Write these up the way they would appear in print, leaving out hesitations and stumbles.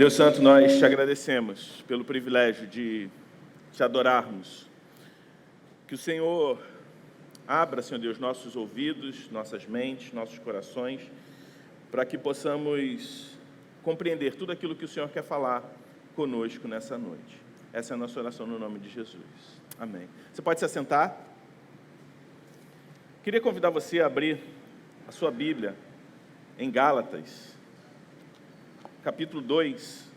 Deus Santo, nós te agradecemos pelo privilégio de te adorarmos. Que o Senhor abra, Senhor Deus, nossos ouvidos, nossas mentes, nossos corações, para que possamos compreender tudo aquilo que o Senhor quer falar conosco nessa noite. Essa é a nossa oração no nome de Jesus. Amém. Você pode se assentar? Queria convidar você a abrir a sua Bíblia em Gálatas, capítulo 2.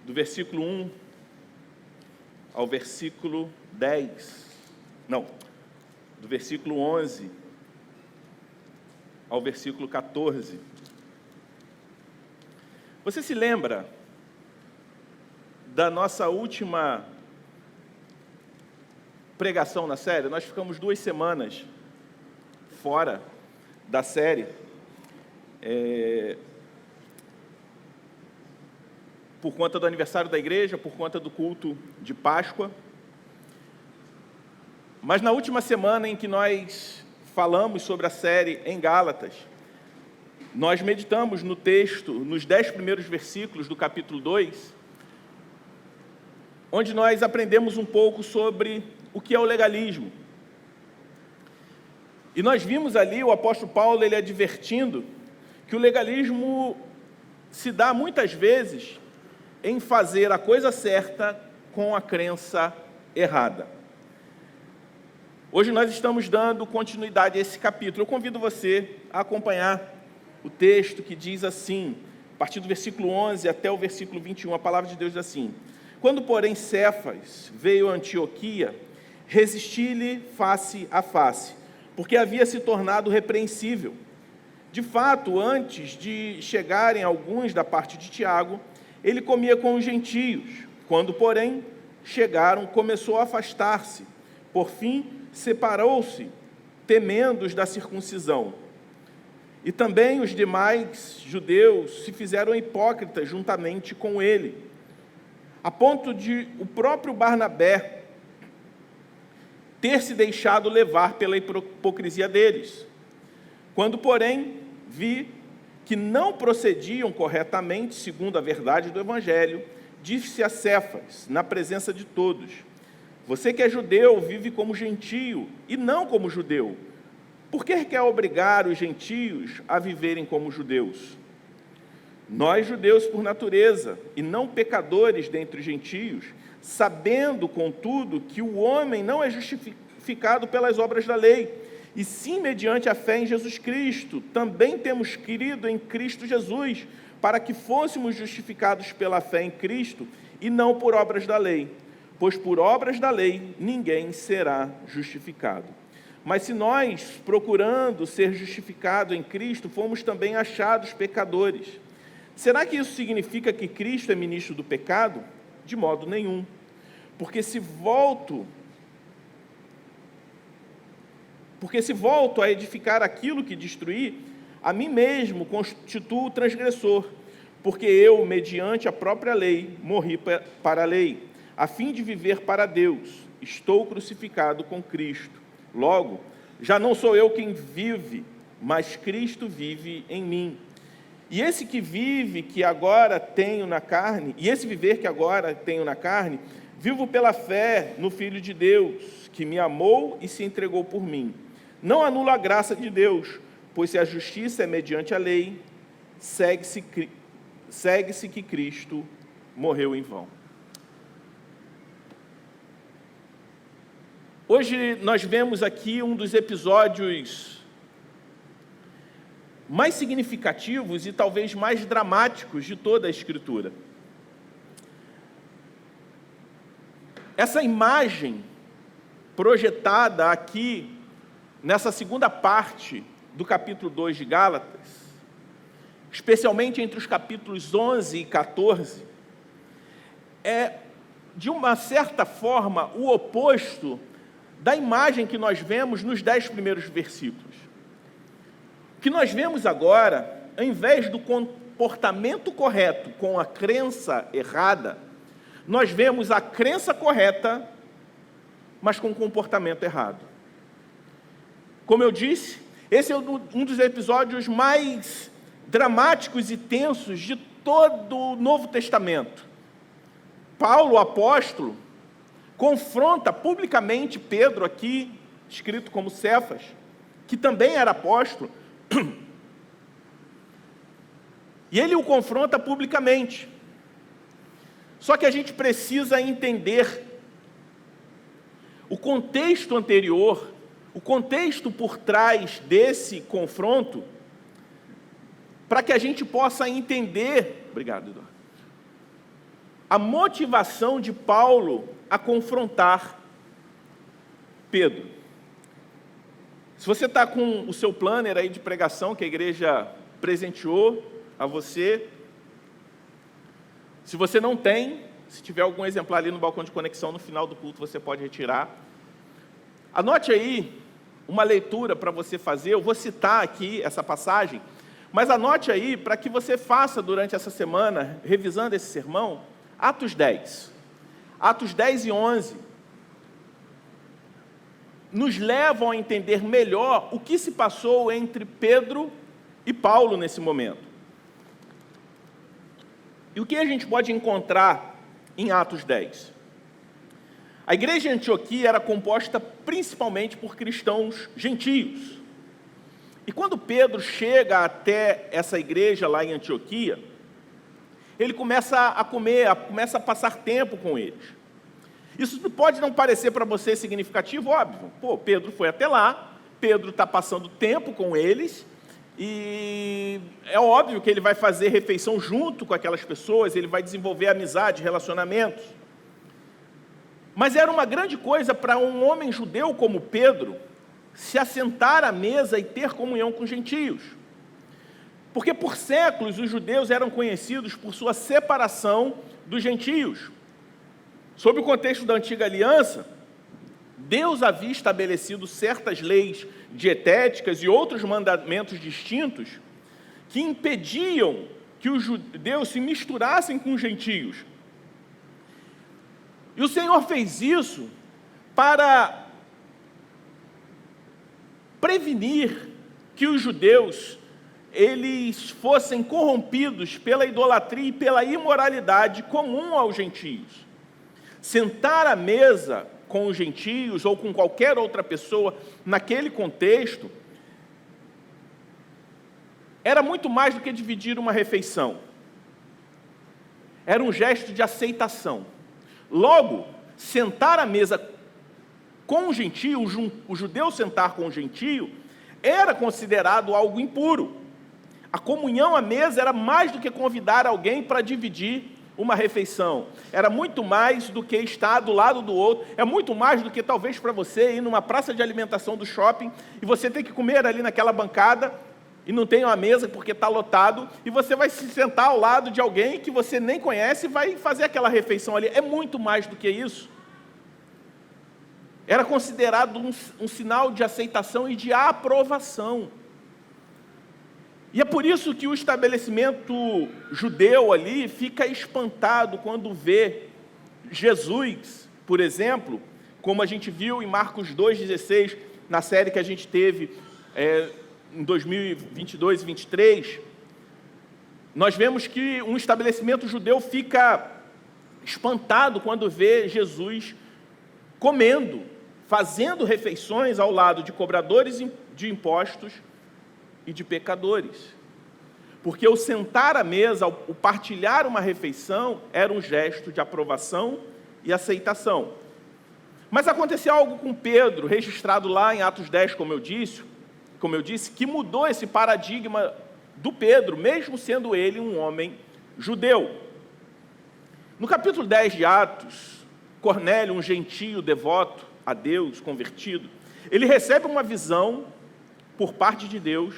Do versículo 1 ao versículo 10. Não, do versículo 11 ao versículo 14. Você se lembra da nossa última pregação na série? Nós ficamos 2 semanas fora da série, por conta do aniversário da igreja, por conta do culto de Páscoa. Mas na última semana em que nós falamos sobre a série em Gálatas, nós meditamos no texto, nos 10 primeiros versículos do capítulo 2, onde nós aprendemos um pouco sobre o que é o legalismo. E nós vimos ali o apóstolo Paulo, ele advertindo que o legalismo se dá muitas vezes em fazer a coisa certa com a crença errada. Hoje nós estamos dando continuidade a esse capítulo. Eu convido você a acompanhar o texto que diz assim, a partir do versículo 11 até o versículo 21, a palavra de Deus diz assim: Quando, porém, Cefas veio a Antioquia, resisti-lhe face a face, porque havia se tornado repreensível. De fato, antes de chegarem alguns da parte de Tiago, ele comia com os gentios. Quando, porém, chegaram, começou a afastar-se. Por fim, separou-se, temendo os da circuncisão. E também os demais judeus se fizeram hipócritas juntamente com ele, a ponto de o próprio Barnabé ter se deixado levar pela hipocrisia deles. Quando, porém, vi que não procediam corretamente, segundo a verdade do Evangelho, disse a Cefas, na presença de todos: Você que é judeu, vive como gentio, e não como judeu. Por que quer obrigar os gentios a viverem como judeus? Nós, judeus por natureza, e não pecadores dentre os gentios, sabendo, contudo, que o homem não é justificado pelas obras da lei, e sim mediante a fé em Jesus Cristo, também temos crido em Cristo Jesus, para que fôssemos justificados pela fé em Cristo, e não por obras da lei, pois por obras da lei ninguém será justificado. Mas se nós, procurando ser justificados em Cristo, fomos também achados pecadores, será que isso significa que Cristo é ministro do pecado? De modo nenhum. Porque se volto a edificar aquilo que destruí, a mim mesmo constituo transgressor, porque eu, mediante a própria lei, morri para a lei, a fim de viver para Deus. Estou crucificado com Cristo. Logo, já não sou eu quem vive, mas Cristo vive em mim. E esse viver que agora tenho na carne, vivo pela fé no Filho de Deus, que me amou e se entregou por mim. Não anulo a graça de Deus, pois se a justiça é mediante a lei, segue-se que Cristo morreu em vão. Hoje nós vemos aqui um dos episódios mais significativos e talvez mais dramáticos de toda a Escritura. Essa imagem projetada aqui, nessa segunda parte do capítulo 2 de Gálatas, especialmente entre os capítulos 11 e 14, é, de uma certa forma, o oposto da imagem que nós vemos nos 10 primeiros versículos. O que nós vemos agora, ao invés do comportamento correto com a crença errada, nós vemos a crença correta mas com comportamento errado. Como eu disse, esse é um dos episódios mais dramáticos e tensos de todo o Novo Testamento. Paulo, o apóstolo, confronta publicamente Pedro, aqui escrito como Cefas, que também era apóstolo, e ele o confronta publicamente. Só que a gente precisa entender o contexto anterior, o contexto por trás desse confronto, para que a gente possa entender, obrigado, Eduardo, a motivação de Paulo a confrontar Pedro. Se você está com o seu planner aí de pregação, que a igreja presenteou a você, se você não tem, se tiver algum exemplar ali no balcão de conexão, no final do culto você pode retirar. Anote aí uma leitura para você fazer, eu vou citar aqui essa passagem, mas anote aí para que você faça durante essa semana, revisando esse sermão, Atos 10. Atos 10 e 11 nos levam a entender melhor o que se passou entre Pedro e Paulo nesse momento. E o que a gente pode encontrar em Atos 10? A igreja de Antioquia era composta principalmente por cristãos gentios. E quando Pedro chega até essa igreja lá em Antioquia, ele começa a comer, começa a passar tempo com eles. Isso pode não parecer para você significativo, óbvio. Pedro foi até lá, Pedro está passando tempo com eles, e é óbvio que ele vai fazer refeição junto com aquelas pessoas, ele vai desenvolver amizade, relacionamentos. Mas era uma grande coisa para um homem judeu como Pedro se assentar à mesa e ter comunhão com gentios. Porque por séculos os judeus eram conhecidos por sua separação dos gentios. Sob o contexto da antiga aliança, Deus havia estabelecido certas leis dietéticas e outros mandamentos distintos que impediam que os judeus se misturassem com os gentios. E o Senhor fez isso para prevenir que os judeus eles fossem corrompidos pela idolatria e pela imoralidade comum aos gentios. Sentar à mesa com os gentios ou com qualquer outra pessoa naquele contexto era muito mais do que dividir uma refeição. Era um gesto de aceitação. Logo, sentar à mesa com o gentio, o judeu sentar com o gentio, era considerado algo impuro. A comunhão à mesa era mais do que convidar alguém para dividir uma refeição. Era muito mais do que estar do lado do outro. É muito mais do que talvez para você ir numa praça de alimentação do shopping e você ter que comer ali naquela bancada e não tem uma mesa porque está lotado e você vai se sentar ao lado de alguém que você nem conhece e vai fazer aquela refeição ali. É muito mais do que isso. Era considerado um sinal de aceitação e de aprovação. E é por isso que o estabelecimento judeu ali fica espantado quando vê Jesus, por exemplo, como a gente viu em Marcos 2,16, na série que a gente teve em 2022 e 2023, nós vemos que um estabelecimento judeu fica espantado quando vê Jesus comendo, fazendo refeições ao lado de cobradores de impostos e de pecadores. Porque o sentar à mesa, o partilhar uma refeição, era um gesto de aprovação e aceitação. Mas aconteceu algo com Pedro, registrado lá em Atos 10, como eu disse, que mudou esse paradigma do Pedro, mesmo sendo ele um homem judeu. No capítulo 10 de Atos, Cornélio, um gentio devoto a Deus, convertido, ele recebe uma visão por parte de Deus,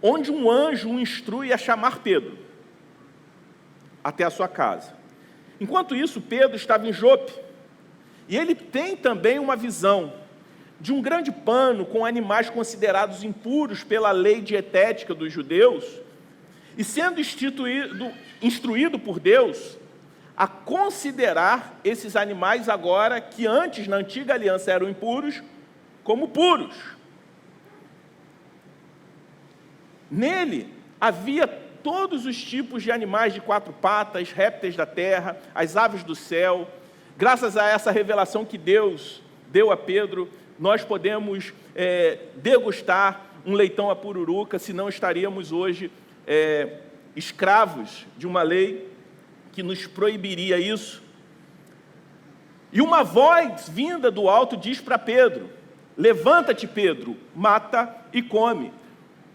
onde um anjo o instrui a chamar Pedro até a sua casa. Enquanto isso, Pedro estava em Jope, e ele tem também uma visão de um grande pano com animais considerados impuros pela lei dietética dos judeus, e sendo instruído por Deus a considerar esses animais agora, que antes, na antiga aliança, eram impuros, como puros. Nele havia todos os tipos de animais de quatro patas, répteis da terra, as aves do céu. Graças a essa revelação que Deus deu a Pedro, nós podemos degustar um leitão à pururuca, senão estaríamos hoje escravos de uma lei que nos proibiria isso. E uma voz vinda do alto diz para Pedro: levanta-te, Pedro, mata e come.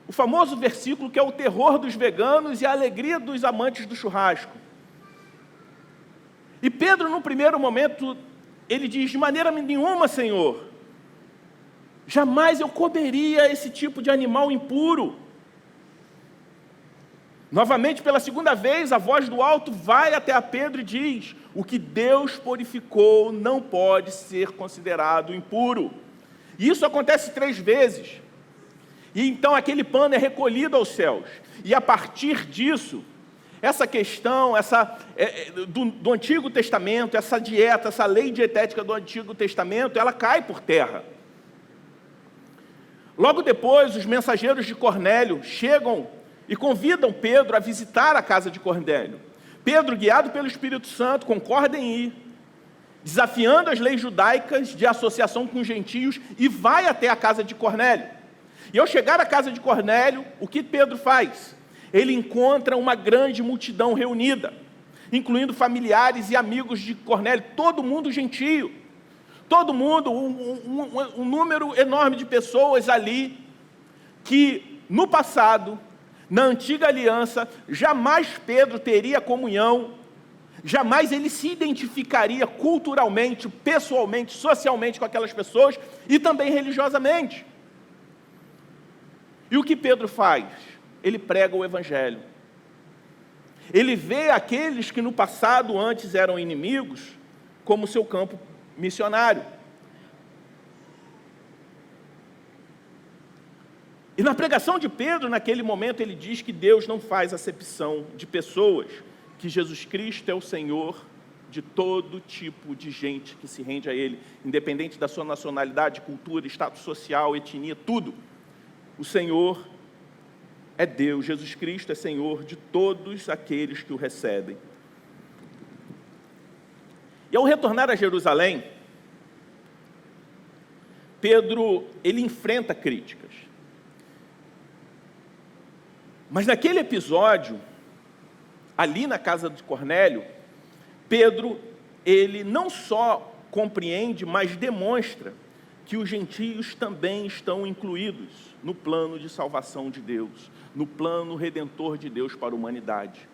O famoso versículo que é o terror dos veganos e a alegria dos amantes do churrasco. E Pedro, no primeiro momento, ele diz: de maneira nenhuma, Senhor, jamais eu comeria esse tipo de animal impuro. Novamente, pela segunda vez, a voz do alto vai até a Pedro e diz: o que Deus purificou não pode ser considerado impuro. E isso acontece 3 vezes. E então aquele pano é recolhido aos céus. E a partir disso, essa questão do Antigo Testamento, essa dieta, essa lei dietética do Antigo Testamento, ela cai por terra. Logo depois, os mensageiros de Cornélio chegam e convidam Pedro a visitar a casa de Cornélio. Pedro, guiado pelo Espírito Santo, concorda em ir, desafiando as leis judaicas de associação com os gentios, e vai até a casa de Cornélio. E ao chegar à casa de Cornélio, o que Pedro faz? Ele encontra uma grande multidão reunida, incluindo familiares e amigos de Cornélio, todo mundo gentio, todo mundo, um número enorme de pessoas ali, que no passado, na antiga aliança, jamais Pedro teria comunhão, jamais ele se identificaria culturalmente, pessoalmente, socialmente com aquelas pessoas, e também religiosamente. E o que Pedro faz? Ele prega o Evangelho. Ele vê aqueles que no passado antes eram inimigos como seu campo missionário. E na pregação de Pedro, naquele momento, ele diz que Deus não faz acepção de pessoas, que Jesus Cristo é o Senhor de todo tipo de gente que se rende a Ele, independente da sua nacionalidade, cultura, status social, etnia, tudo. O Senhor é Deus, Jesus Cristo é Senhor de todos aqueles que o recebem. E ao retornar a Jerusalém, Pedro, ele enfrenta críticas. Mas naquele episódio, ali na casa de Cornélio, Pedro, ele não só compreende, mas demonstra que os gentios também estão incluídos no plano de salvação de Deus, no plano redentor de Deus para a humanidade.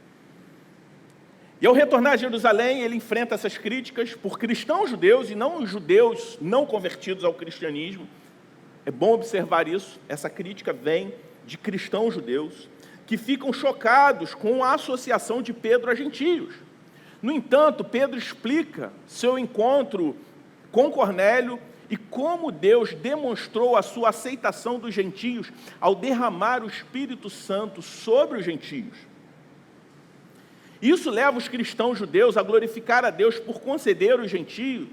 E ao retornar a Jerusalém, ele enfrenta essas críticas por cristãos judeus e não judeus não convertidos ao cristianismo. É bom observar isso, essa crítica vem de cristãos judeus que ficam chocados com a associação de Pedro a gentios. No entanto, Pedro explica seu encontro com Cornélio e como Deus demonstrou a sua aceitação dos gentios ao derramar o Espírito Santo sobre os gentios. Isso leva os cristãos judeus a glorificar a Deus por conceder aos gentios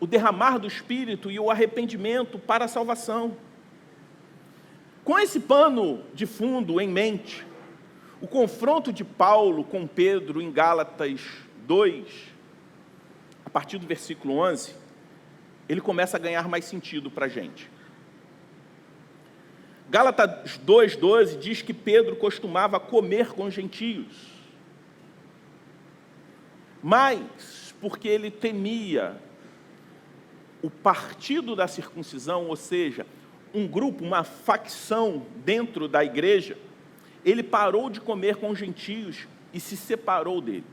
o derramar do Espírito e o arrependimento para a salvação. Com esse pano de fundo em mente, o confronto de Paulo com Pedro em Gálatas 2, a partir do versículo 11, ele começa a ganhar mais sentido para a gente. Gálatas 2,12 diz que Pedro costumava comer com os gentios, mas porque ele temia o partido da circuncisão, ou seja, um grupo, uma facção dentro da igreja, ele parou de comer com os gentios e se separou deles.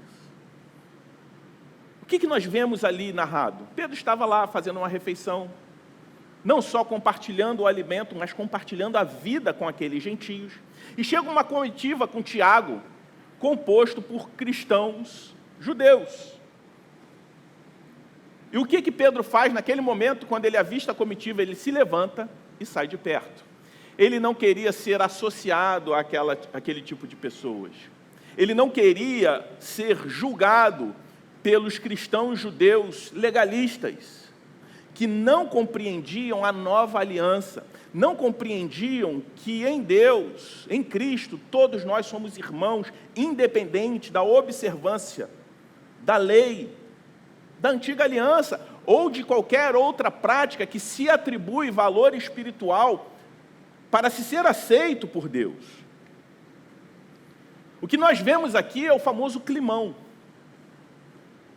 O que nós vemos ali narrado? Pedro estava lá fazendo uma refeição, não só compartilhando o alimento, mas compartilhando a vida com aqueles gentios. E chega uma comitiva com Tiago, composto por cristãos judeus. E o que Pedro faz naquele momento, quando ele avista a comitiva? Ele se levanta e sai de perto. Ele não queria ser associado àquele tipo de pessoas. ele não queria ser julgado pelos cristãos judeus legalistas, que não compreendiam a nova aliança, não compreendiam que em Deus, em Cristo, todos nós somos irmãos, independente da observância da lei, da antiga aliança, ou de qualquer outra prática que se atribui valor espiritual para se ser aceito por Deus. O que nós vemos aqui é o famoso climão.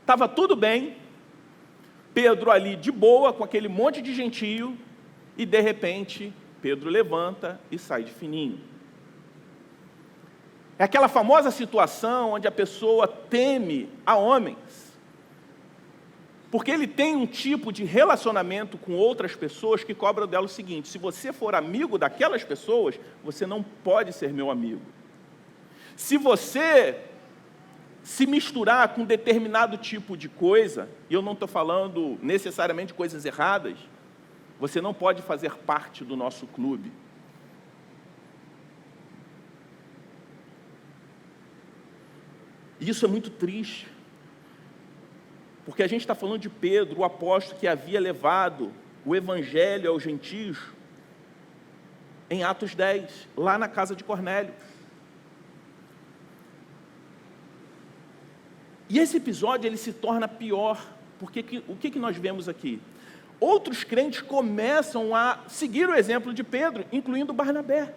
Estava tudo bem, Pedro ali de boa, com aquele monte de gentio, e de repente, Pedro levanta e sai de fininho. É aquela famosa situação onde a pessoa teme a homens, porque ele tem um tipo de relacionamento com outras pessoas que cobra dela o seguinte: se você for amigo daquelas pessoas, você não pode ser meu amigo. Se você se misturar com determinado tipo de coisa, e eu não estou falando necessariamente de coisas erradas, você não pode fazer parte do nosso clube. E isso é muito triste, porque a gente está falando de Pedro, o apóstolo que havia levado o evangelho aos gentios, em Atos 10, lá na casa de Cornélio. E esse episódio ele se torna pior, porque o que nós vemos aqui? Outros crentes começam a seguir o exemplo de Pedro, incluindo Barnabé.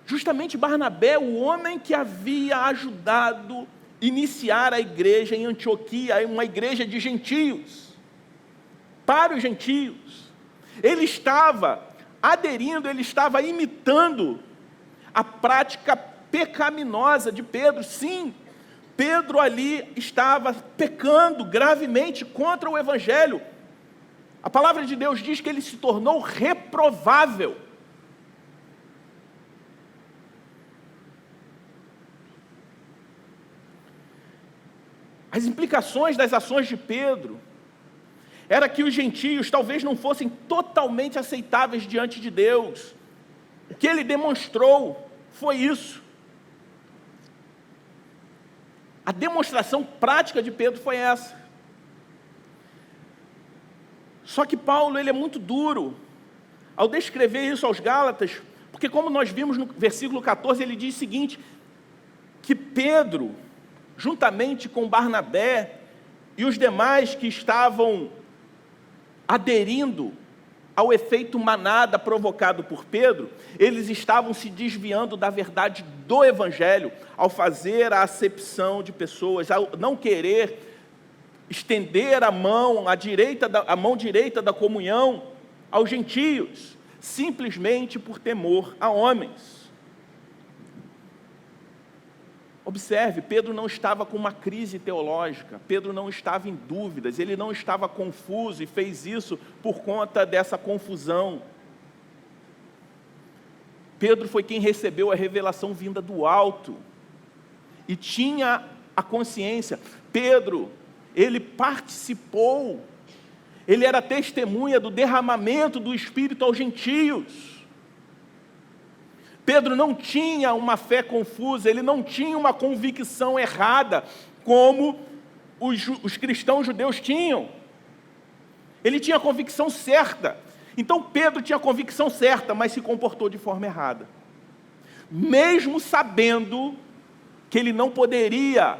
Justamente Barnabé, o homem que havia ajudado a iniciar a igreja em Antioquia, uma igreja de gentios, para os gentios. Ele estava aderindo, ele estava imitando a prática pecaminosa de Pedro. Sim, Pedro ali estava pecando gravemente contra o evangelho. A palavra de Deus diz que ele se tornou reprovável. As implicações das ações de Pedro era que os gentios talvez não fossem totalmente aceitáveis diante de Deus. O que ele demonstrou foi isso. A demonstração prática de Pedro foi essa. Só que Paulo ele é muito duro ao descrever isso aos Gálatas, porque como nós vimos no versículo 14, ele diz o seguinte, que Pedro, juntamente com Barnabé e os demais que estavam aderindo ao efeito manada provocado por Pedro, eles estavam se desviando da verdade do Evangelho, ao fazer a acepção de pessoas, ao não querer estender a mão direita da comunhão aos gentios, simplesmente por temor a homens. Observe, Pedro não estava com uma crise teológica, Pedro não estava em dúvidas, ele não estava confuso e fez isso por conta dessa confusão. Pedro foi quem recebeu a revelação vinda do alto e tinha a consciência. Pedro, ele participou, ele era testemunha do derramamento do Espírito aos gentios. Pedro não tinha uma fé confusa, ele não tinha uma convicção errada, como os cristãos judeus tinham. Ele tinha a convicção certa. Então Pedro tinha a convicção certa, mas se comportou de forma errada. Mesmo sabendo que ele não poderia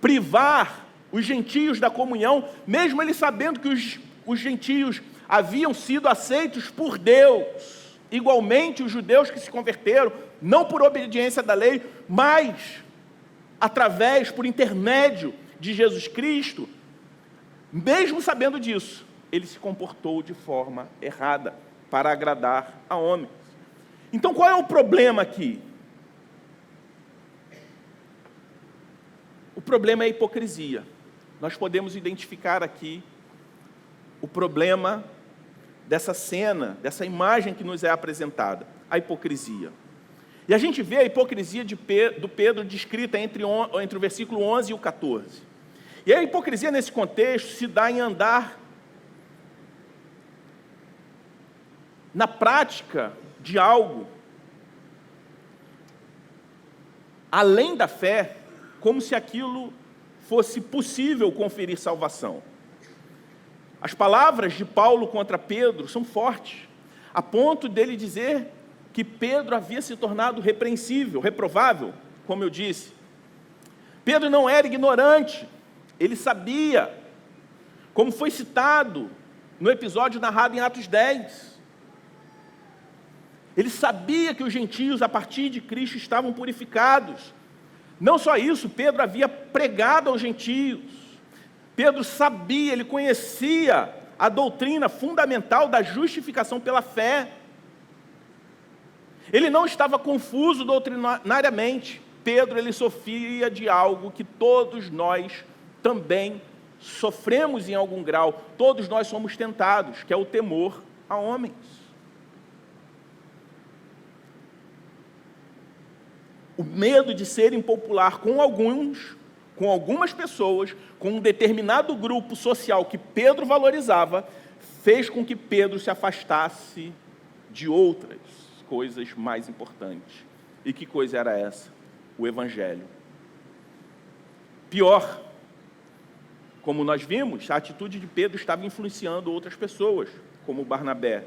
privar os gentios da comunhão, mesmo ele sabendo que os gentios haviam sido aceitos por Deus, igualmente os judeus que se converteram, não por obediência da lei, mas por intermédio de Jesus Cristo, mesmo sabendo disso, ele se comportou de forma errada, para agradar a homens. Então qual é o problema aqui? O problema é a hipocrisia. Nós podemos identificar aqui o problema dessa cena, dessa imagem que nos é apresentada, a hipocrisia. E a gente vê a hipocrisia do Pedro descrita entre o versículo 11 e o 14. E a hipocrisia nesse contexto se dá em andar na prática de algo além da fé, como se aquilo fosse possível conferir salvação. As palavras de Paulo contra Pedro são fortes, a ponto dele dizer que Pedro havia se tornado repreensível, reprovável, como eu disse. Pedro não era ignorante, ele sabia, como foi citado no episódio narrado em Atos 10. Ele sabia que os gentios, a partir de Cristo, estavam purificados. Não só isso, Pedro havia pregado aos gentios. Pedro sabia, ele conhecia a doutrina fundamental da justificação pela fé. Ele não estava confuso doutrinariamente. Pedro, ele sofria de algo que todos nós também sofremos em algum grau. Todos nós somos tentados, que é o temor a homens. O medo de ser impopular com algumas pessoas, com um determinado grupo social que Pedro valorizava, fez com que Pedro se afastasse de outras coisas mais importantes. E que coisa era essa? O Evangelho. Pior, como nós vimos, a atitude de Pedro estava influenciando outras pessoas, como Barnabé.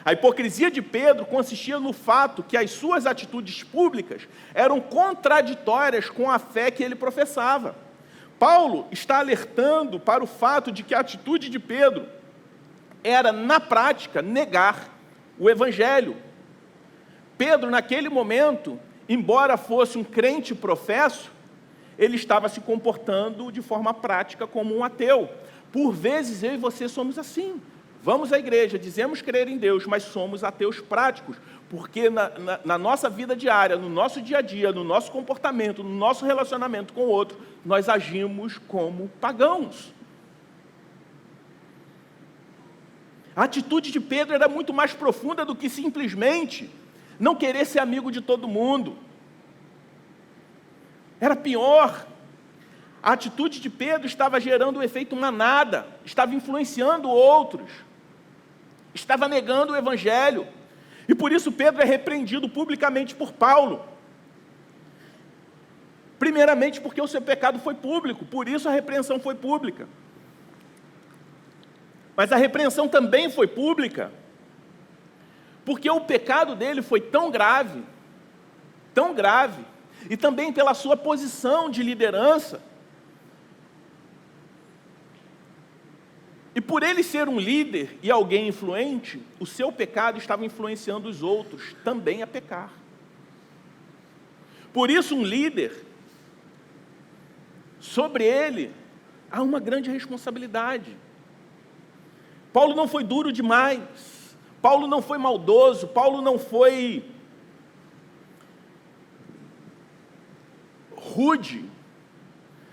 A hipocrisia de Pedro consistia no fato que as suas atitudes públicas eram contraditórias com a fé que ele professava. Paulo está alertando para o fato de que a atitude de Pedro era, na prática, negar o Evangelho. Pedro, naquele momento, embora fosse um crente professo, ele estava se comportando de forma prática como um ateu. Por vezes, eu e você somos assim. Vamos à igreja, dizemos crer em Deus, mas somos ateus práticos, porque na nossa vida diária, no nosso dia a dia, no nosso comportamento, no nosso relacionamento com o outro, nós agimos como pagãos. A atitude de Pedro era muito mais profunda do que simplesmente não querer ser amigo de todo mundo. Era pior. A atitude de Pedro estava gerando um efeito manada, estava influenciando outros, estava negando o Evangelho. E por isso Pedro é repreendido publicamente por Paulo. Primeiramente porque o seu pecado foi público, por isso a repreensão foi pública. Mas a repreensão também foi pública, porque o pecado dele foi tão grave, e também pela sua posição de liderança. E por ele ser um líder e alguém influente, o seu pecado estava influenciando os outros também a pecar. Por isso, um líder, sobre ele, há uma grande responsabilidade. Paulo não foi duro demais, Paulo não foi maldoso, Paulo não foi rude,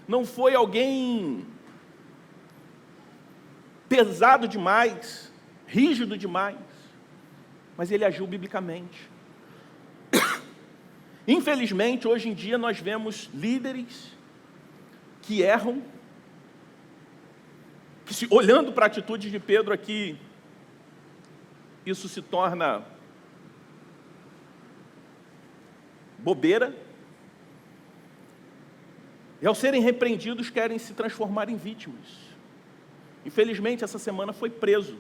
não foi alguém pesado demais, rígido demais, mas ele agiu biblicamente. Infelizmente, hoje em dia, nós vemos líderes que erram, que olhando para a atitude de Pedro aqui, isso se torna bobeira, e ao serem repreendidos, querem se transformar em vítimas. Infelizmente, essa semana foi preso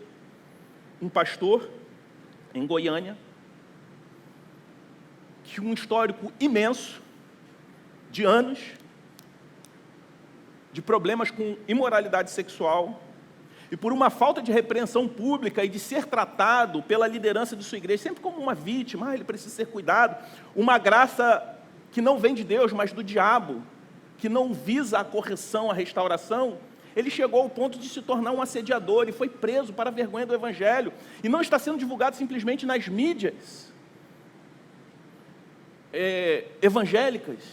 um pastor em Goiânia, que tinha um histórico imenso de anos de problemas com imoralidade sexual, e por uma falta de repreensão pública e de ser tratado pela liderança de sua igreja, sempre como uma vítima, ele precisa ser cuidado, uma graça que não vem de Deus, mas do diabo, que não visa a correção, a restauração, ele chegou ao ponto de se tornar um assediador e foi preso para a vergonha do Evangelho. E não está sendo divulgado simplesmente nas mídias evangélicas,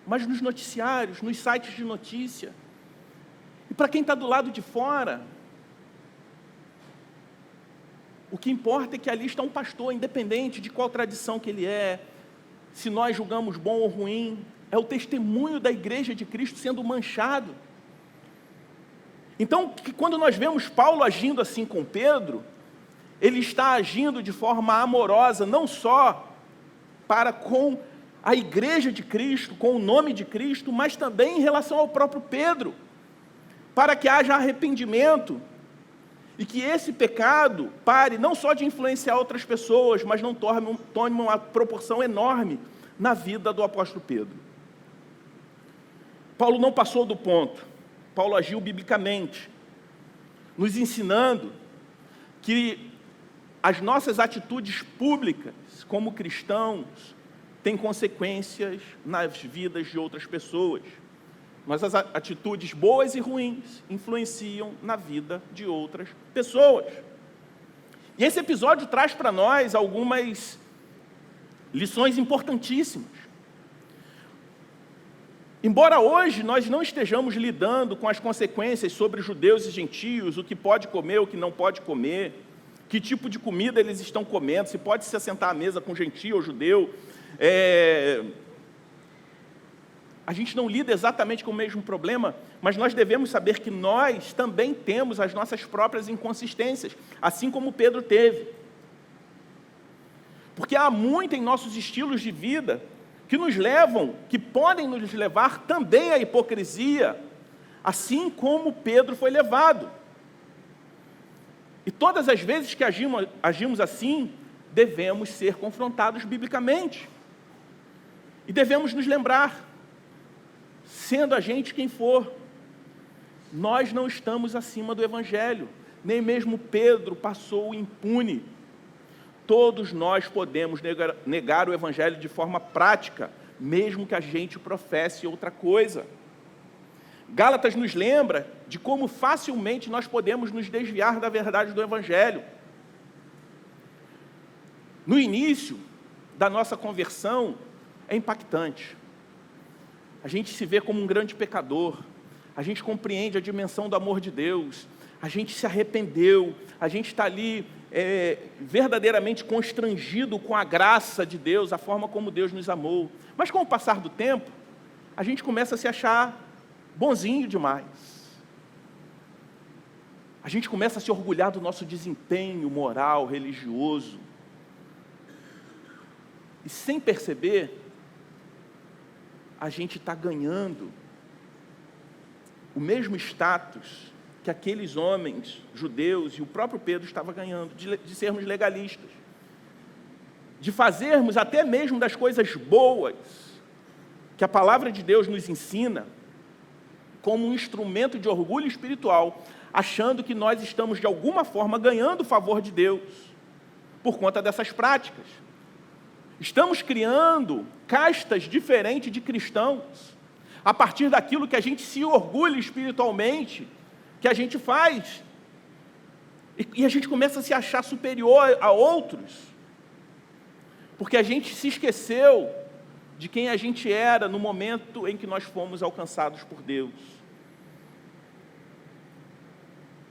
mas nos noticiários, nos sites de notícia. E para quem está do lado de fora, o que importa é que ali está um pastor, independente de qual tradição que ele é, se nós julgamos bom ou ruim, é o testemunho da igreja de Cristo sendo manchado. Então, quando nós vemos Paulo agindo assim com Pedro, ele está agindo de forma amorosa, não só para com a igreja de Cristo, com o nome de Cristo, mas também em relação ao próprio Pedro, para que haja arrependimento e que esse pecado pare não só de influenciar outras pessoas, mas não tome uma proporção enorme na vida do apóstolo Pedro. Paulo não passou do ponto. Paulo agiu biblicamente, nos ensinando que as nossas atitudes públicas como cristãos têm consequências nas vidas de outras pessoas. Nossas atitudes boas e ruins influenciam na vida de outras pessoas. E esse episódio traz para nós algumas lições importantíssimas. Embora hoje nós não estejamos lidando com as consequências sobre judeus e gentios, o que pode comer, o que não pode comer, que tipo de comida eles estão comendo, se pode se assentar à mesa com gentio ou judeu, a gente não lida exatamente com o mesmo problema, mas nós devemos saber que nós também temos as nossas próprias inconsistências, assim como Pedro teve. Porque há muito em nossos estilos de vida que podem nos levar também à hipocrisia, assim como Pedro foi levado. E todas as vezes que agimos assim, devemos ser confrontados biblicamente. E devemos nos lembrar, sendo a gente quem for, nós não estamos acima do Evangelho, nem mesmo Pedro passou impune. Todos nós podemos negar o Evangelho de forma prática, mesmo que a gente professe outra coisa. Gálatas nos lembra de como facilmente nós podemos nos desviar da verdade do Evangelho. No início da nossa conversão, é impactante. A gente se vê como um grande pecador, a gente compreende a dimensão do amor de Deus, a gente se arrependeu, a gente está ali verdadeiramente constrangido com a graça de Deus, a forma como Deus nos amou. Mas com o passar do tempo, a gente começa a se achar bonzinho demais. A gente começa a se orgulhar do nosso desempenho moral, religioso. E sem perceber, a gente está ganhando o mesmo status que aqueles homens judeus e o próprio Pedro estava ganhando, de sermos legalistas, de fazermos até mesmo das coisas boas que a palavra de Deus nos ensina como um instrumento de orgulho espiritual, achando que nós estamos de alguma forma ganhando o favor de Deus por conta dessas práticas. Estamos criando castas diferentes de cristãos a partir daquilo que a gente se orgulha espiritualmente, que a gente faz, e a gente começa a se achar superior a outros, porque a gente se esqueceu de quem a gente era no momento em que nós fomos alcançados por Deus.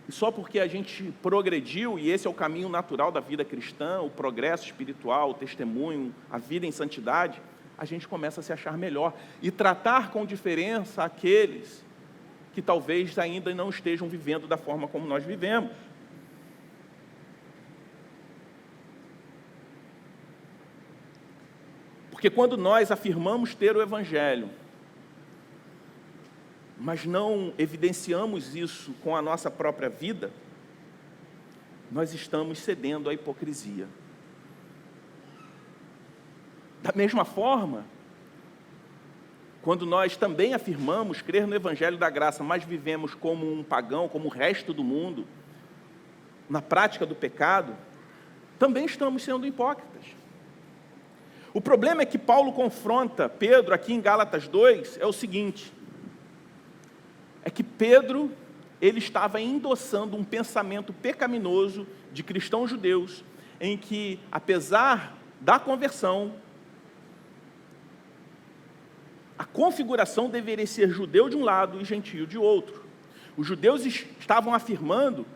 E só porque a gente progrediu, e esse é o caminho natural da vida cristã, o progresso espiritual, o testemunho, a vida em santidade, a gente começa a se achar melhor e tratar com diferença aqueles que talvez ainda não estejam vivendo da forma como nós vivemos. Porque quando nós afirmamos ter o Evangelho, mas não evidenciamos isso com a nossa própria vida, nós estamos cedendo à hipocrisia. Da mesma forma, quando nós também afirmamos crer no Evangelho da Graça, mas vivemos como um pagão, como o resto do mundo, na prática do pecado, também estamos sendo hipócritas. O problema é que Paulo confronta Pedro aqui em Gálatas 2, é o seguinte: é que Pedro, ele estava endossando um pensamento pecaminoso de cristãos judeus, em que, apesar da conversão, a configuração deveria ser judeu de um lado e gentio de outro. Os judeus estavam afirmando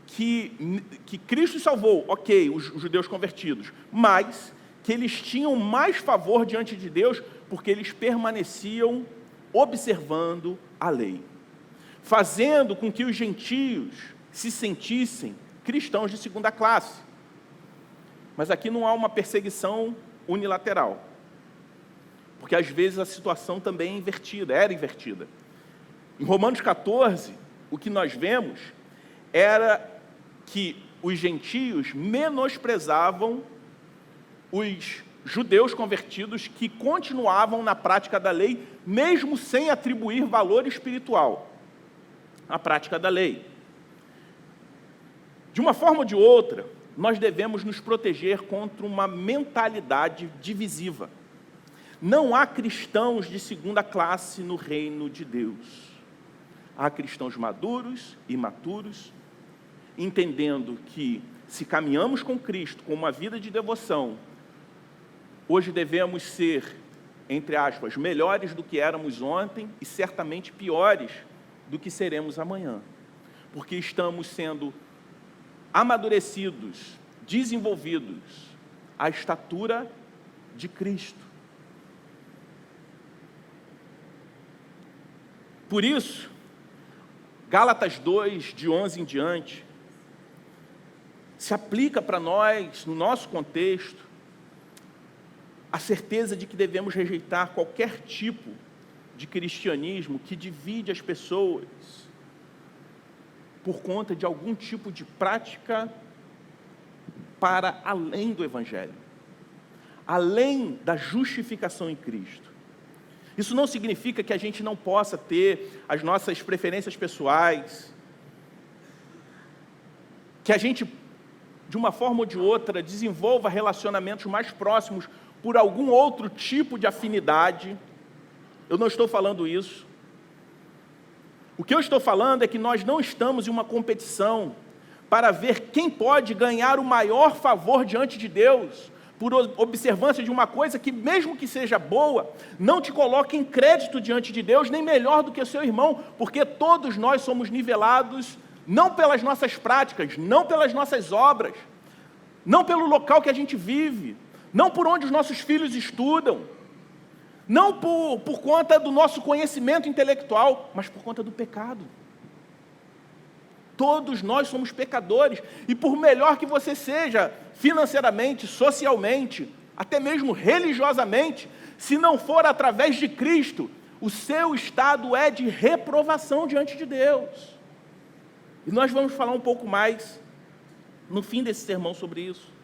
que Cristo salvou, ok, os judeus convertidos, mas que eles tinham mais favor diante de Deus porque eles permaneciam observando a lei, fazendo com que os gentios se sentissem cristãos de segunda classe. Mas aqui não há uma perseguição unilateral, porque às vezes a situação também é invertida, era invertida. Em Romanos 14, o que nós vemos era que os gentios menosprezavam os judeus convertidos que continuavam na prática da lei, mesmo sem atribuir valor espiritual à prática da lei. De uma forma ou de outra, nós devemos nos proteger contra uma mentalidade divisiva. Não há cristãos de segunda classe no reino de Deus. Há cristãos maduros e imaturos, entendendo que, se caminhamos com Cristo, com uma vida de devoção, hoje devemos ser, entre aspas, melhores do que éramos ontem e certamente piores do que seremos amanhã. Porque estamos sendo amadurecidos, desenvolvidos à estatura de Cristo. Por isso, Gálatas 2, de 11 em diante, se aplica para nós, no nosso contexto, a certeza de que devemos rejeitar qualquer tipo de cristianismo que divide as pessoas por conta de algum tipo de prática para além do Evangelho, além da justificação em Cristo. Isso não significa que a gente não possa ter as nossas preferências pessoais, que a gente, de uma forma ou de outra, desenvolva relacionamentos mais próximos por algum outro tipo de afinidade. Eu não estou falando isso. O que eu estou falando é que nós não estamos em uma competição para ver quem pode ganhar o maior favor diante de Deus, por observância de uma coisa que, mesmo que seja boa, não te coloque em crédito diante de Deus, nem melhor do que o seu irmão, porque todos nós somos nivelados, não pelas nossas práticas, não pelas nossas obras, não pelo local que a gente vive, não por onde os nossos filhos estudam, não por conta do nosso conhecimento intelectual, mas por conta do pecado. Todos nós somos pecadores, e por melhor que você seja financeiramente, socialmente, até mesmo religiosamente, se não for através de Cristo, o seu estado é de reprovação diante de Deus. E nós vamos falar um pouco mais no fim desse sermão sobre isso.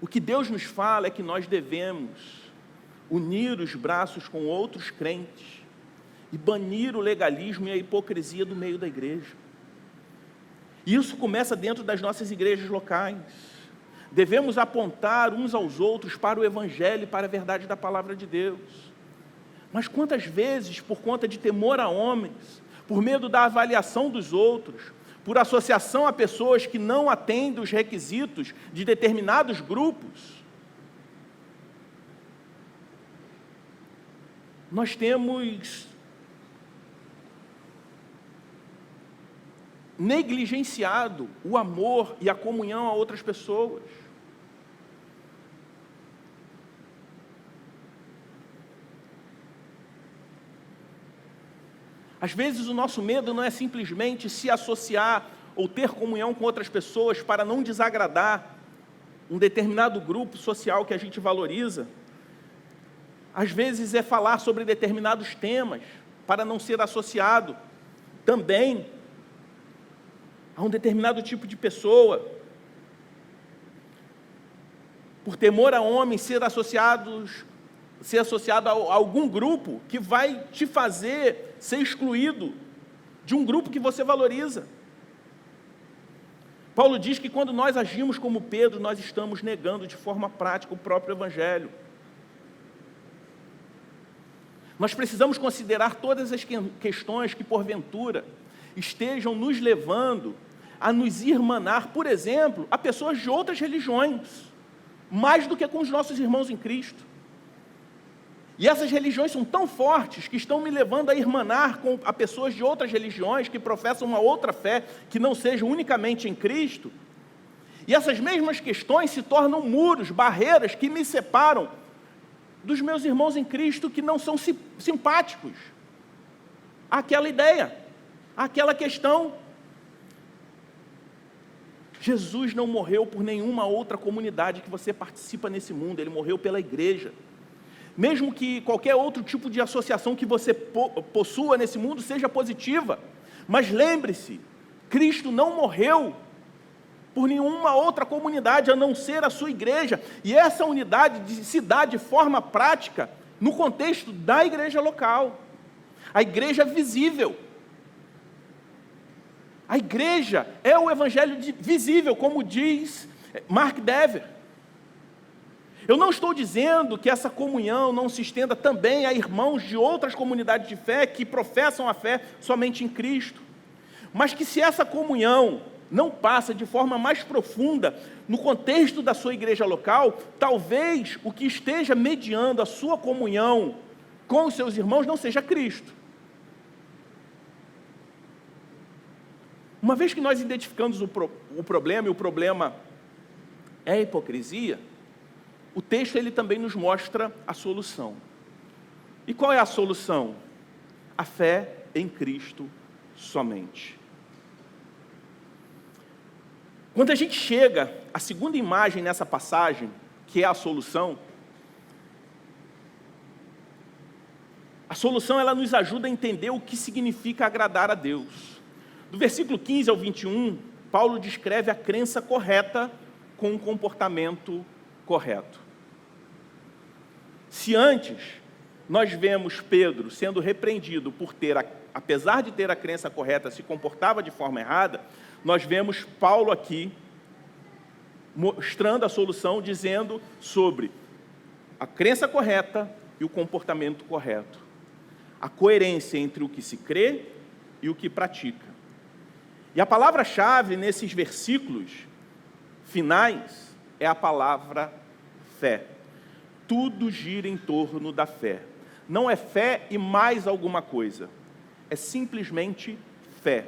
O que Deus nos fala é que nós devemos unir os braços com outros crentes e banir o legalismo e a hipocrisia do meio da igreja. E isso começa dentro das nossas igrejas locais. Devemos apontar uns aos outros para o Evangelho e para a verdade da palavra de Deus. Mas quantas vezes, por conta de temor a homens, por medo da avaliação dos outros, por associação a pessoas que não atendem os requisitos de determinados grupos, nós temos negligenciado o amor e a comunhão a outras pessoas. Às vezes o nosso medo não é simplesmente se associar ou ter comunhão com outras pessoas para não desagradar um determinado grupo social que a gente valoriza. Às vezes é falar sobre determinados temas para não ser associado também a um determinado tipo de pessoa. Por temor a homens, ser associado a algum grupo que vai te fazer ser excluído de um grupo que você valoriza. Paulo diz que quando nós agimos como Pedro, nós estamos negando de forma prática o próprio Evangelho. Nós precisamos considerar todas as questões que, porventura, estejam nos levando a nos irmanar, por exemplo, a pessoas de outras religiões, mais do que com os nossos irmãos em Cristo. E essas religiões são tão fortes que estão me levando a irmanar a pessoas de outras religiões que professam uma outra fé, que não seja unicamente em Cristo. E essas mesmas questões se tornam muros, barreiras que me separam dos meus irmãos em Cristo que não são simpáticos àquela ideia. Aquela questão: Jesus não morreu por nenhuma outra comunidade que você participa nesse mundo, Ele morreu pela igreja. Mesmo que qualquer outro tipo de associação que você possua nesse mundo seja positiva, mas lembre-se, Cristo não morreu por nenhuma outra comunidade a não ser a sua igreja, e essa unidade se dá de forma prática no contexto da igreja local, a igreja visível. A igreja é o evangelho visível, como diz Mark Dever. Eu não estou dizendo que essa comunhão não se estenda também a irmãos de outras comunidades de fé que professam a fé somente em Cristo, mas que se essa comunhão não passa de forma mais profunda no contexto da sua igreja local, talvez o que esteja mediando a sua comunhão com os seus irmãos não seja Cristo. Uma vez que nós identificamos o problema, e o problema é a hipocrisia, o texto ele também nos mostra a solução. E qual é a solução? A fé em Cristo somente. Quando a gente chega à segunda imagem nessa passagem, que é a solução ela nos ajuda a entender o que significa agradar a Deus. Do versículo 15 ao 21, Paulo descreve a crença correta com um comportamento correto. Se antes nós vemos Pedro sendo repreendido por apesar de ter a crença correta, se comportava de forma errada, nós vemos Paulo aqui mostrando a solução, dizendo sobre a crença correta e o comportamento correto. A coerência entre o que se crê e o que pratica. E a palavra-chave nesses versículos finais é a palavra fé. Tudo gira em torno da fé. Não é fé e mais alguma coisa. É simplesmente fé.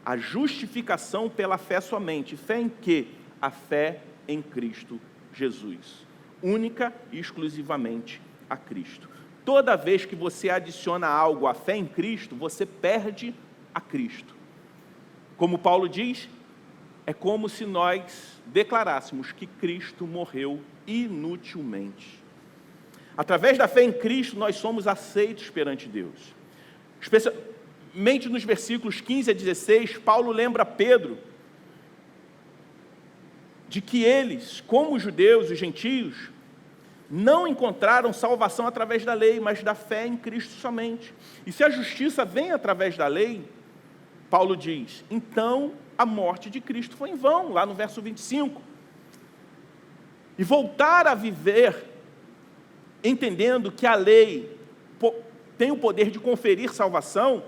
A justificação pela fé somente. Fé em quê? A fé em Cristo Jesus. Única e exclusivamente a Cristo. Toda vez que você adiciona algo à fé em Cristo, você perde a Cristo. Como Paulo diz, é como se nós declarássemos que Cristo morreu inutilmente. Através da fé em Cristo, nós somos aceitos perante Deus. Especialmente nos versículos 15 a 16, Paulo lembra Pedro de que eles, como os judeus, os gentios, não encontraram salvação através da lei, mas da fé em Cristo somente. E se a justiça vem através da lei, Paulo diz, então a morte de Cristo foi em vão, lá no verso 25. E voltar a viver, entendendo que a lei tem o poder de conferir salvação,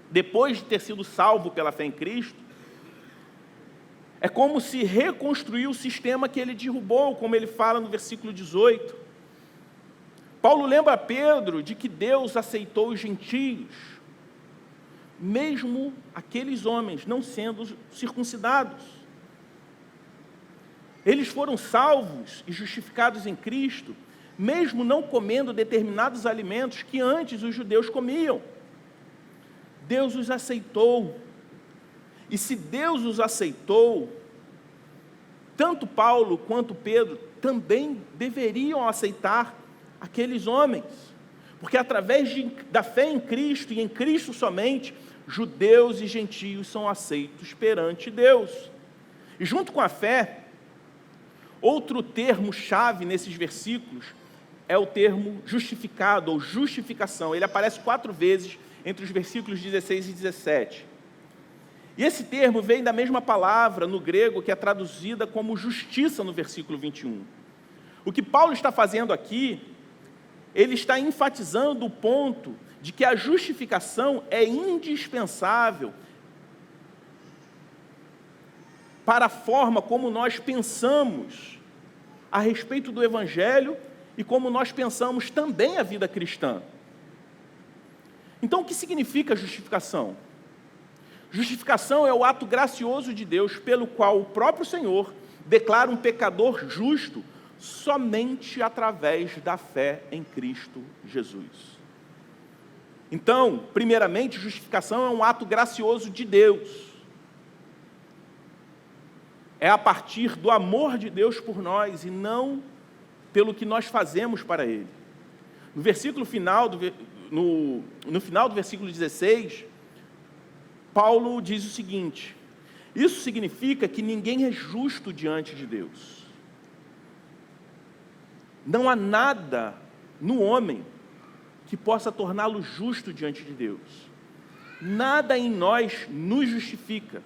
depois de ter sido salvo pela fé em Cristo, é como se reconstruir o sistema que ele derrubou, como ele fala no versículo 18. Paulo lembra a Pedro de que Deus aceitou os gentios, mesmo aqueles homens não sendo circuncidados. Eles foram salvos e justificados em Cristo, mesmo não comendo determinados alimentos que antes os judeus comiam. Deus os aceitou. E se Deus os aceitou, tanto Paulo quanto Pedro também deveriam aceitar aqueles homens. Porque através da fé em Cristo e em Cristo somente, judeus e gentios são aceitos perante Deus. E junto com a fé, outro termo-chave nesses versículos é o termo justificado ou justificação. Ele aparece 4 vezes entre os versículos 16 e 17. E esse termo vem da mesma palavra no grego que é traduzida como justiça no versículo 21. O que Paulo está fazendo aqui, ele está enfatizando o ponto de que a justificação é indispensável para a forma como nós pensamos a respeito do Evangelho e como nós pensamos também a vida cristã. Então, o que significa justificação? Justificação é o ato gracioso de Deus pelo qual o próprio Senhor declara um pecador justo somente através da fé em Cristo Jesus. Então, primeiramente, justificação é um ato gracioso de Deus. É a partir do amor de Deus por nós e não pelo que nós fazemos para Ele. No versículo final, no final do versículo 16, Paulo diz o seguinte: isso significa que ninguém é justo diante de Deus. Não há nada no homem que possa torná-lo justo diante de Deus. Nada em nós nos justifica.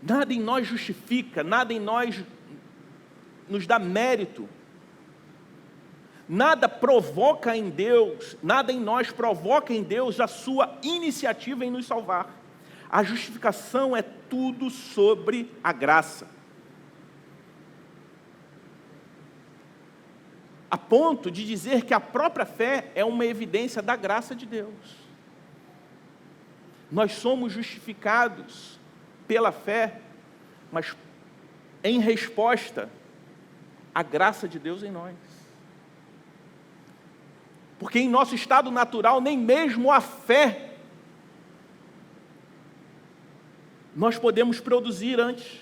Nada em nós justifica, nada em nós nos dá mérito. Nada provoca em Deus, nada em nós provoca em Deus a sua iniciativa em nos salvar. A justificação é tudo sobre a graça. A ponto de dizer que a própria fé é uma evidência da graça de Deus. Nós somos justificados pela fé, mas em resposta à graça de Deus em nós. Porque em nosso estado natural, nem mesmo a fé nós podemos produzir antes.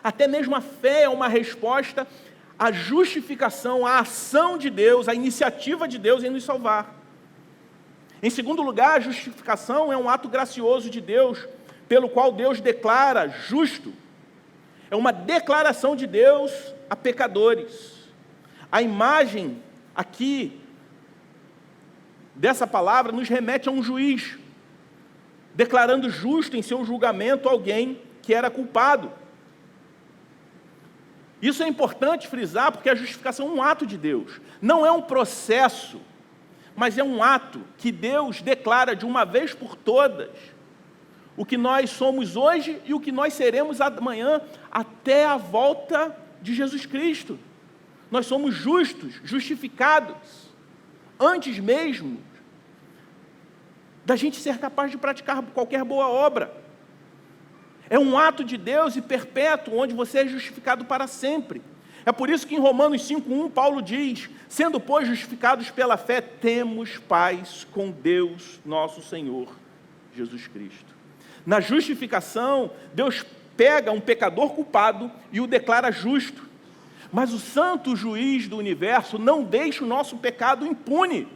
Até mesmo a fé é uma resposta à justificação, à ação de Deus, à iniciativa de Deus em nos salvar. Em segundo lugar, a justificação é um ato gracioso de Deus, pelo qual Deus declara justo. É uma declaração de Deus a pecadores. A imagem aqui dessa palavra nos remete a um juiz, declarando justo em seu julgamento alguém que era culpado. Isso é importante frisar, porque a justificação é um ato de Deus. Não é um processo, mas é um ato que Deus declara de uma vez por todas o que nós somos hoje e o que nós seremos amanhã, até a volta de Jesus Cristo. Nós somos justos, justificados, antes mesmo da gente ser capaz de praticar qualquer boa obra. É um ato de Deus e perpétuo, onde você é justificado para sempre. É por isso que em Romanos 5:1, Paulo diz: sendo, pois, justificados pela fé, temos paz com Deus, nosso Senhor, Jesus Cristo. Na justificação, Deus pega um pecador culpado e o declara justo. Mas o santo juiz do universo não deixa o nosso pecado impune.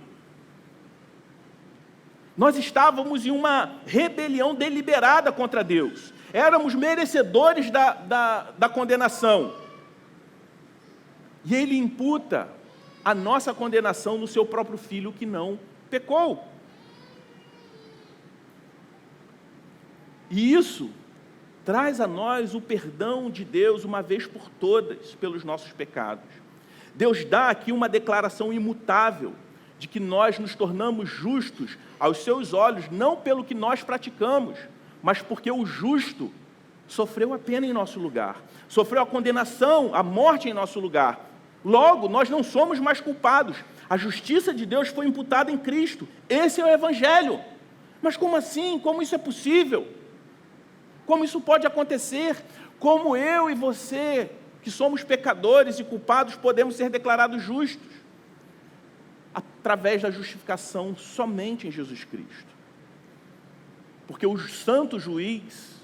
Nós estávamos em uma rebelião deliberada contra Deus. Éramos merecedores da condenação. E Ele imputa a nossa condenação no seu próprio Filho que não pecou. E isso traz a nós o perdão de Deus uma vez por todas pelos nossos pecados. Deus dá aqui uma declaração imutável de que nós nos tornamos justos aos seus olhos, não pelo que nós praticamos, mas porque o justo sofreu a pena em nosso lugar, sofreu a condenação, a morte em nosso lugar. Logo, nós não somos mais culpados. A justiça de Deus foi imputada em Cristo. Esse é o Evangelho. Mas como assim? Como isso é possível? Como isso pode acontecer? Como eu e você, que somos pecadores e culpados, podemos ser declarados justos? Através da justificação somente em Jesus Cristo. Porque o santo juiz,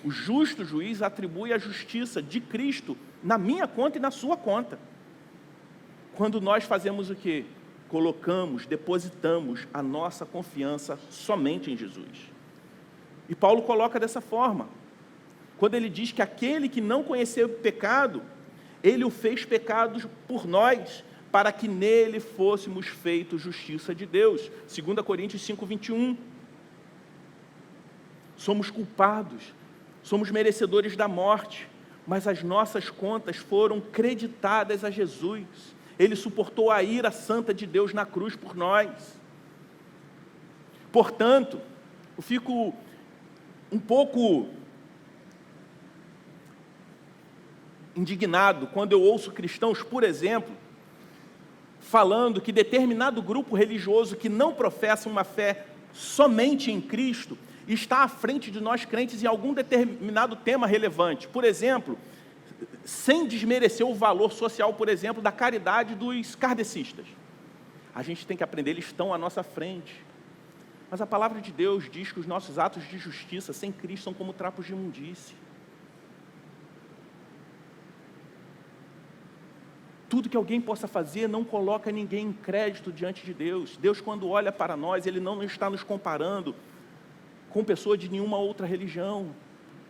o justo juiz, atribui a justiça de Cristo na minha conta e na sua conta. Quando nós fazemos o quê? Colocamos, depositamos a nossa confiança somente em Jesus. E Paulo coloca dessa forma, quando ele diz que aquele que não conheceu o pecado, ele o fez pecado por nós, para que nele fôssemos feitos justiça de Deus. 2 Coríntios 5:21. Somos culpados, somos merecedores da morte, mas as nossas contas foram creditadas a Jesus. Ele suportou a ira santa de Deus na cruz por nós. Portanto, eu fico um pouco indignado quando eu ouço cristãos, por exemplo, falando que determinado grupo religioso que não professa uma fé somente em Cristo está à frente de nós crentes em algum determinado tema relevante. Por exemplo, sem desmerecer o valor social, por exemplo, da caridade dos kardecistas. A gente tem que aprender, eles estão à nossa frente. Mas a palavra de Deus diz que os nossos atos de justiça sem Cristo são como trapos de imundície. Tudo que alguém possa fazer não coloca ninguém em crédito diante de Deus. Deus, quando olha para nós, Ele não está nos comparando com pessoas de nenhuma outra religião,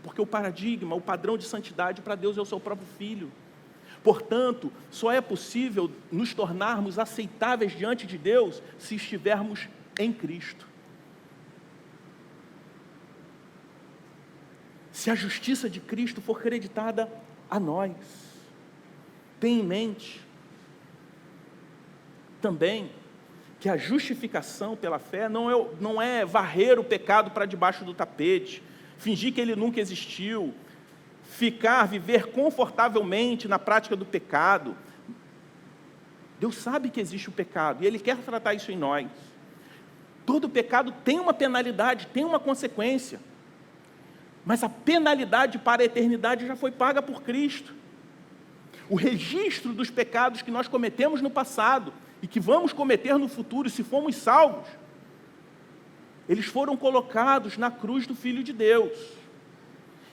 porque o paradigma, o padrão de santidade para Deus é o seu próprio Filho. Portanto, só é possível nos tornarmos aceitáveis diante de Deus se estivermos em Cristo. Se a justiça de Cristo for creditada a nós. Tenha em mente também que a justificação pela fé não é varrer o pecado para debaixo do tapete, fingir que ele nunca existiu, viver confortavelmente na prática do pecado. Deus sabe que existe o pecado e Ele quer tratar isso em nós. Todo pecado tem uma penalidade, tem uma consequência, mas a penalidade para a eternidade já foi paga por Cristo. O registro dos pecados que nós cometemos no passado e que vamos cometer no futuro, se formos salvos, eles foram colocados na cruz do Filho de Deus.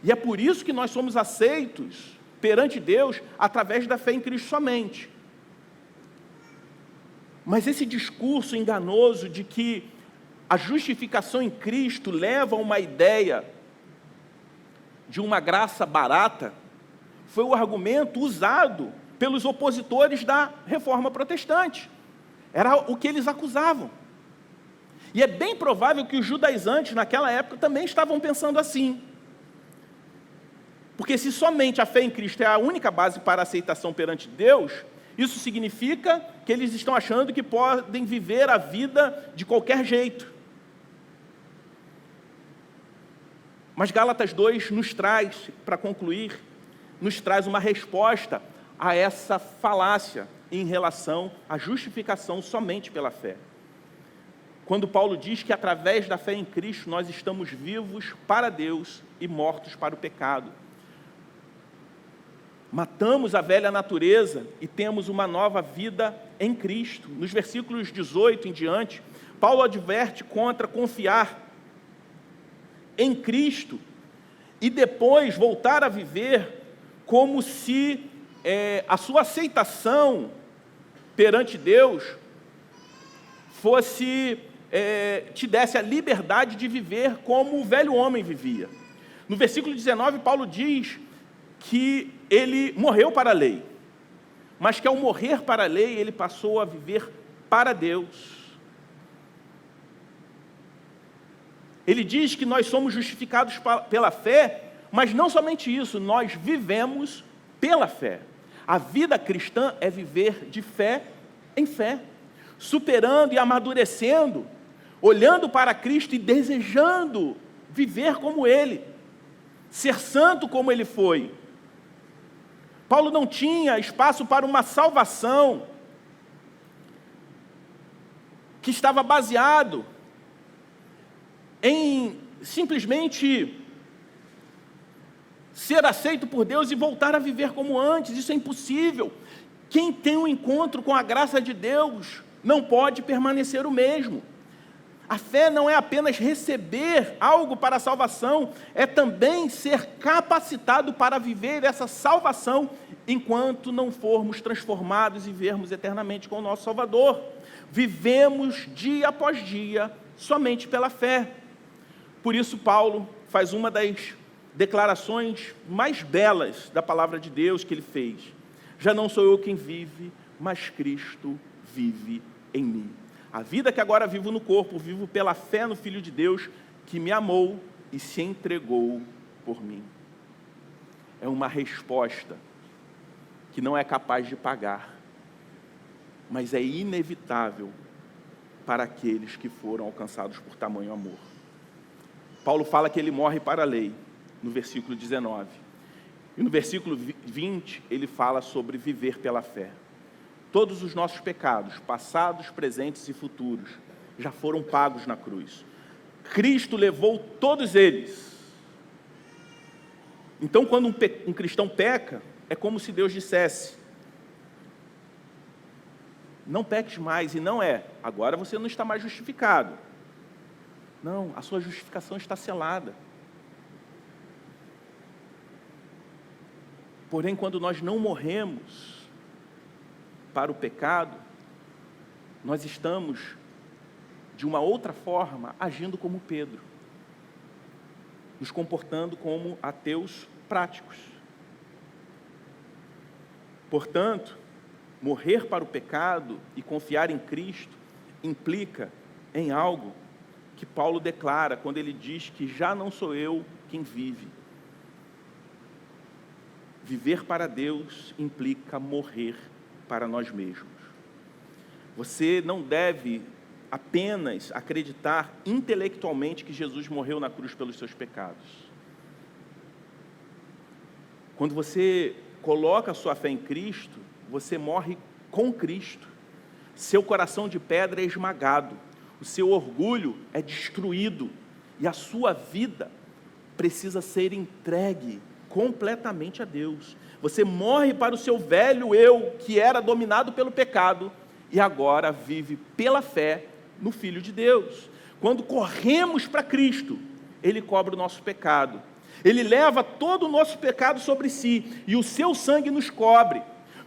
E é por isso que nós somos aceitos perante Deus através da fé em Cristo somente. Mas esse discurso enganoso de que a justificação em Cristo leva a uma ideia de uma graça barata, foi o argumento usado pelos opositores da Reforma Protestante. Era o que eles acusavam. E é bem provável que os judaizantes naquela época também estavam pensando assim. Porque se somente a fé em Cristo é a única base para a aceitação perante Deus, isso significa que eles estão achando que podem viver a vida de qualquer jeito. Mas Gálatas 2 nos traz, para concluir, nos traz uma resposta a essa falácia em relação à justificação somente pela fé. Quando Paulo diz que através da fé em Cristo nós estamos vivos para Deus e mortos para o pecado. Matamos a velha natureza e temos uma nova vida em Cristo. Nos versículos 18 em diante, Paulo adverte contra confiar em Cristo e depois voltar a viver como se a sua aceitação perante Deus te desse a liberdade de viver como o velho homem vivia. No versículo 19, Paulo diz que ele morreu para a lei, mas que ao morrer para a lei, ele passou a viver para Deus. Ele diz que nós somos justificados pela fé, mas não somente isso, nós vivemos pela fé. A vida cristã é viver de fé em fé, superando e amadurecendo, olhando para Cristo e desejando viver como Ele, ser santo como Ele foi. Paulo não tinha espaço para uma salvação que estava baseado em simplesmente ser aceito por Deus e voltar a viver como antes. Isso é impossível. Quem tem um encontro com a graça de Deus não pode permanecer o mesmo. A fé não é apenas receber algo para a salvação, é também ser capacitado para viver essa salvação enquanto não formos transformados e vermos eternamente com o nosso Salvador. Vivemos dia após dia somente pela fé. Por isso Paulo faz uma das declarações mais belas da palavra de Deus que ele fez. Já não sou eu quem vive, mas Cristo vive em mim. A vida que agora vivo no corpo, vivo pela fé no Filho de Deus, que me amou e se entregou por mim. É uma resposta que não é capaz de pagar, mas é inevitável para aqueles que foram alcançados por tamanho amor. Paulo fala que ele morre para a lei, no versículo 19. E no versículo 20, ele fala sobre viver pela fé. Todos os nossos pecados, passados, presentes e futuros, já foram pagos na cruz. Cristo levou todos eles. Então, quando um cristão peca, é como se Deus dissesse: não peques mais, e não é, agora você não está mais justificado. Não, a sua justificação está selada. Porém, quando nós não morremos para o pecado, nós estamos, de uma outra forma, agindo como Pedro, nos comportando como ateus práticos. Portanto, morrer para o pecado e confiar em Cristo implica em algo que Paulo declara quando ele diz que já não sou eu quem vive. Viver para Deus implica morrer para nós mesmos. Você não deve apenas acreditar intelectualmente que Jesus morreu na cruz pelos seus pecados. Quando você coloca a sua fé em Cristo, você morre com Cristo. Seu coração de pedra é esmagado, o seu orgulho é destruído e a sua vida precisa ser entregue completamente a Deus. Você morre para o seu velho eu, que era dominado pelo pecado, e agora vive pela fé no Filho de Deus. Quando corremos para Cristo, Ele cobre o nosso pecado. Ele leva todo o nosso pecado sobre si, e o seu sangue nos cobre.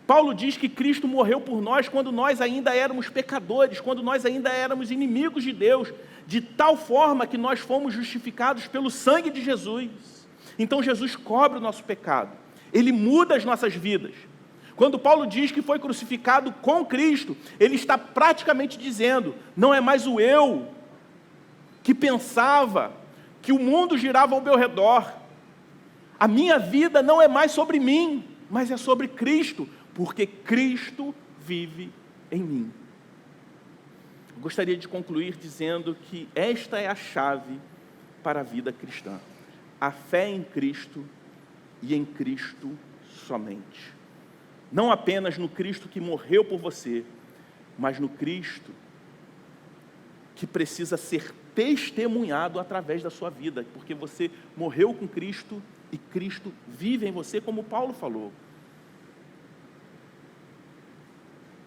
Paulo diz que Cristo morreu por nós quando nós ainda éramos pecadores, quando nós ainda éramos inimigos de Deus, de tal forma que nós fomos justificados pelo sangue de Jesus. Então Jesus cobre o nosso pecado, Ele muda as nossas vidas. Quando Paulo diz que foi crucificado com Cristo, ele está praticamente dizendo: não é mais o eu que pensava que o mundo girava ao meu redor. A minha vida não é mais sobre mim, mas é sobre Cristo, porque Cristo vive em mim. Eu gostaria de concluir dizendo que esta é a chave para a vida cristã: a fé em Cristo e em Cristo somente. Não apenas no Cristo que morreu por você, mas no Cristo que precisa ser testemunhado através da sua vida, porque você morreu com Cristo e Cristo vive em você, como Paulo falou.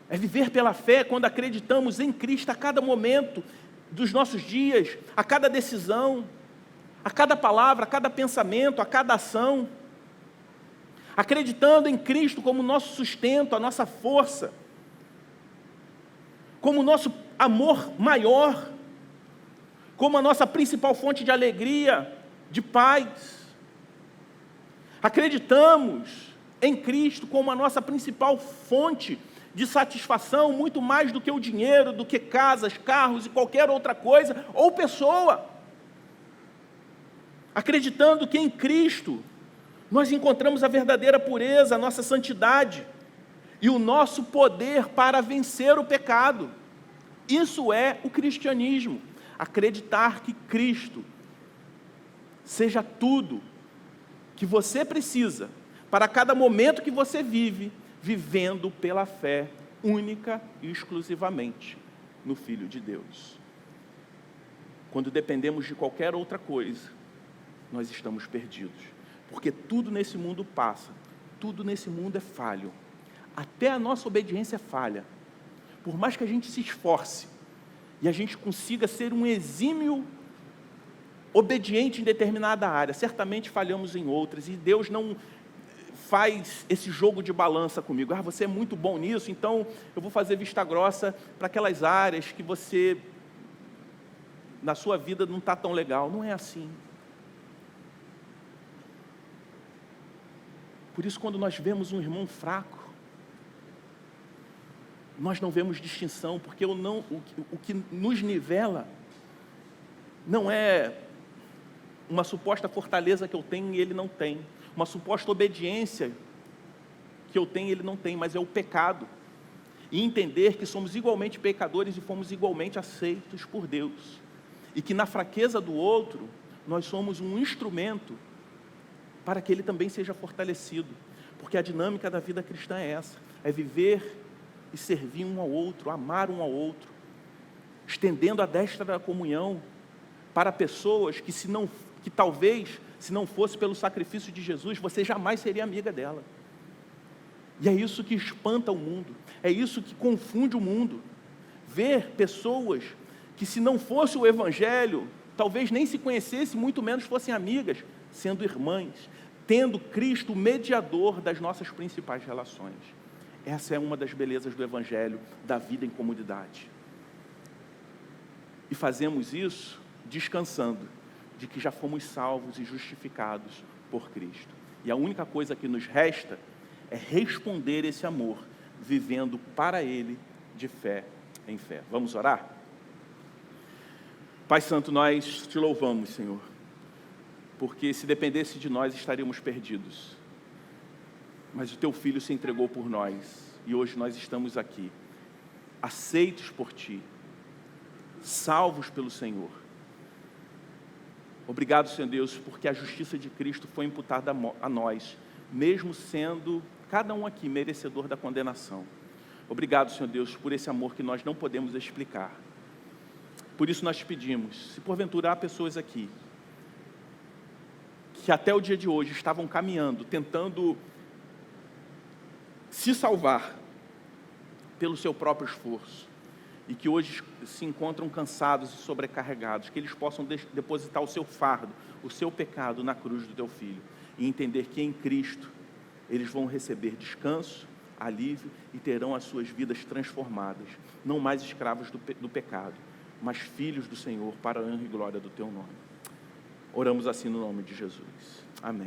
É viver pela fé quando acreditamos em Cristo a cada momento dos nossos dias, a cada decisão, a cada palavra, a cada pensamento, a cada ação. Acreditando em Cristo como nosso sustento, a nossa força, como nosso amor maior, como a nossa principal fonte de alegria, de paz. Acreditamos em Cristo como a nossa principal fonte de satisfação, muito mais do que o dinheiro, do que casas, carros e qualquer outra coisa ou pessoa. Acreditando que em Cristo nós encontramos a verdadeira pureza, a nossa santidade e o nosso poder para vencer o pecado. Isso é o cristianismo. Acreditar que Cristo seja tudo que você precisa para cada momento que você vive, vivendo pela fé única e exclusivamente no Filho de Deus. Quando dependemos de qualquer outra coisa, nós estamos perdidos. Porque tudo nesse mundo passa, tudo nesse mundo é falho. Até a nossa obediência é falha. Por mais que a gente se esforce e a gente consiga ser um exímio obediente em determinada área, certamente falhamos em outras, e Deus não faz esse jogo de balança comigo. Você é muito bom nisso, então eu vou fazer vista grossa para aquelas áreas que você, na sua vida, não está tão legal. Não é assim. Por isso, quando nós vemos um irmão fraco, nós não vemos distinção, porque o que nos nivela não é uma suposta fortaleza que eu tenho e ele não tem, uma suposta obediência que eu tenho e ele não tem, mas é o pecado. E entender que somos igualmente pecadores e fomos igualmente aceitos por Deus. E que na fraqueza do outro, nós somos um instrumento para que ele também seja fortalecido. Porque a dinâmica da vida cristã é essa, é viver e servir um ao outro, amar um ao outro, estendendo a destra da comunhão para pessoas que talvez, se não fosse pelo sacrifício de Jesus, você jamais seria amiga dela. E é isso que espanta o mundo, é isso que confunde o mundo. Ver pessoas que, se não fosse o Evangelho, talvez nem se conhecessem, muito menos fossem amigas, sendo irmãs, tendo Cristo o mediador das nossas principais relações. Essa é uma das belezas do Evangelho, da vida em comunidade. E fazemos isso descansando de que já fomos salvos e justificados por Cristo. E a única coisa que nos resta é responder esse amor, vivendo para Ele de fé em fé. Vamos orar? Pai Santo, nós te louvamos, Senhor, porque se dependesse de nós estaríamos perdidos. Mas o Teu Filho se entregou por nós e hoje nós estamos aqui, aceitos por Ti, salvos pelo Senhor. Obrigado, Senhor Deus, porque a justiça de Cristo foi imputada a nós, mesmo sendo cada um aqui merecedor da condenação. Obrigado, Senhor Deus, por esse amor que nós não podemos explicar. Por isso nós te pedimos, se porventura há pessoas aqui que até o dia de hoje estavam caminhando, tentando se salvar pelo seu próprio esforço, e que hoje se encontram cansados e sobrecarregados, que eles possam depositar o seu fardo, o seu pecado na cruz do Teu Filho, e entender que em Cristo eles vão receber descanso, alívio e terão as suas vidas transformadas, não mais escravos do pecado, mas filhos do Senhor, para a honra e glória do Teu nome. Oramos assim no nome de Jesus.